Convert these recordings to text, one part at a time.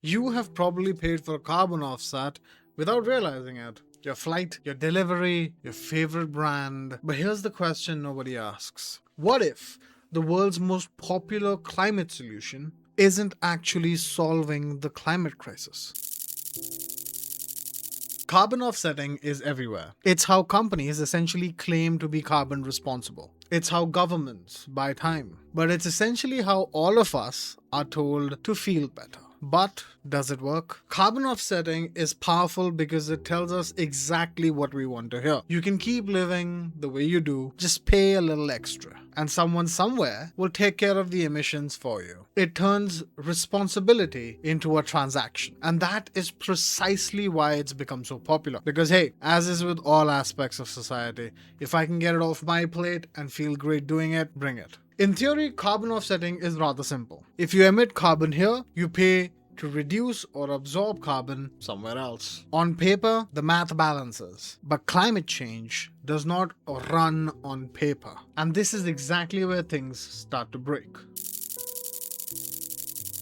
You have probably paid for a carbon offset without realizing it. Your flight, your delivery, your favorite brand. But here's the question nobody asks. What if the world's most popular climate solution isn't actually solving the climate crisis? Carbon offsetting is everywhere. It's how companies essentially claim to be carbon responsible. It's how governments buy time. But it's essentially how all of us are told to feel better. But does it work? Carbon offsetting is powerful because it tells us exactly what we want to hear. You can keep living the way you do, just pay a little extra, and someone somewhere will take care of the emissions for you. It turns responsibility into a transaction. And that is precisely why it's become so popular. Because hey, as is with all aspects of society, if I can get it off my plate and feel great doing it, bring it. In theory, carbon offsetting is rather simple. If you emit carbon here, you pay to reduce or absorb carbon somewhere else. On paper, the math balances, but climate change does not run on paper. And this is exactly where things start to break.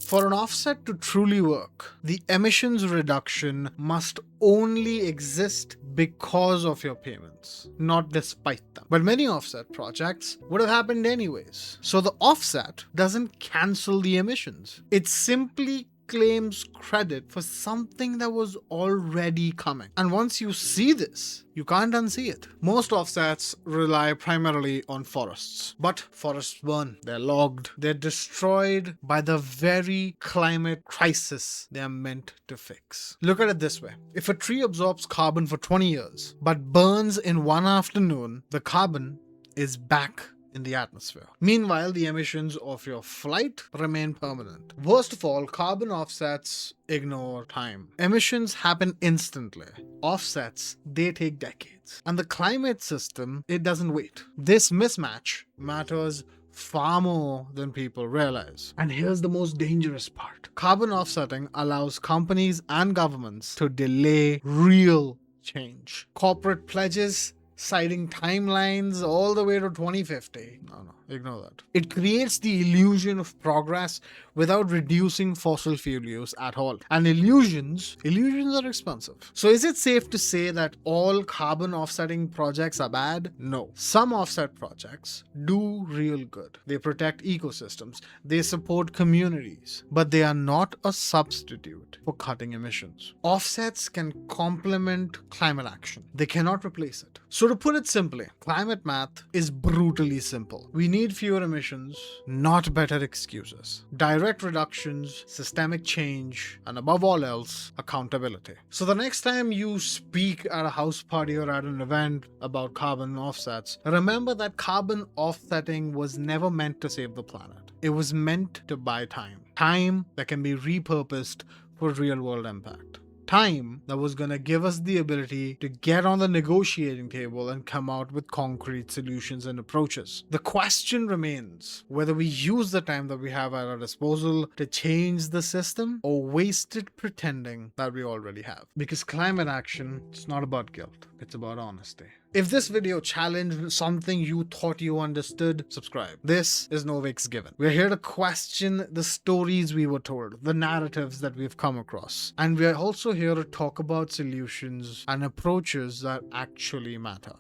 For an offset to truly work, the emissions reduction must only exist because of your payments, not despite them. But many offset projects would have happened anyways. So the offset doesn't cancel the emissions. It simply claims credit for something that was already coming. And once you see this, you can't unsee it. Most offsets rely primarily on forests. But forests burn, they're logged, they're destroyed by the very climate crisis they're meant to fix. Look at it this way. If a tree absorbs carbon for 20 years, but burns in one afternoon, the carbon is back in the atmosphere. Meanwhile, the emissions of your flight remain permanent. Worst of all, carbon offsets ignore time. Emissions happen instantly. Offsets, they take decades. And the climate system, it doesn't wait. This mismatch matters far more than people realize. And here's the most dangerous part. Carbon offsetting allows companies and governments to delay real change. Corporate pledges citing timelines all the way to 2050. No, ignore that. It creates the illusion of progress without reducing fossil fuel use at all. And illusions are expensive. So is it safe to say that all carbon offsetting projects are bad? No. Some offset projects do real good. They protect ecosystems. They support communities. But they are not a substitute for cutting emissions. Offsets can complement climate action. They cannot replace it. So to put it simply, climate math is brutally simple. We need fewer emissions, not better excuses. Direct reductions, systemic change, and above all else, accountability. So the next time you speak at a house party or at an event about carbon offsets, remember that carbon offsetting was never meant to save the planet. It was meant to buy time. Time that can be repurposed for real-world impact. Time that was going to give us the ability to get on the negotiating table and come out with concrete solutions and approaches. The question remains whether we use the time that we have at our disposal to change the system or waste it pretending that we already have. Because climate action, it's not about guilt, it's about honesty. If this video challenged something you thought you understood, subscribe. This is noviksgiven. We're here to question the stories we were told, the narratives that we've come across. And we're also here to talk about solutions and approaches that actually matter.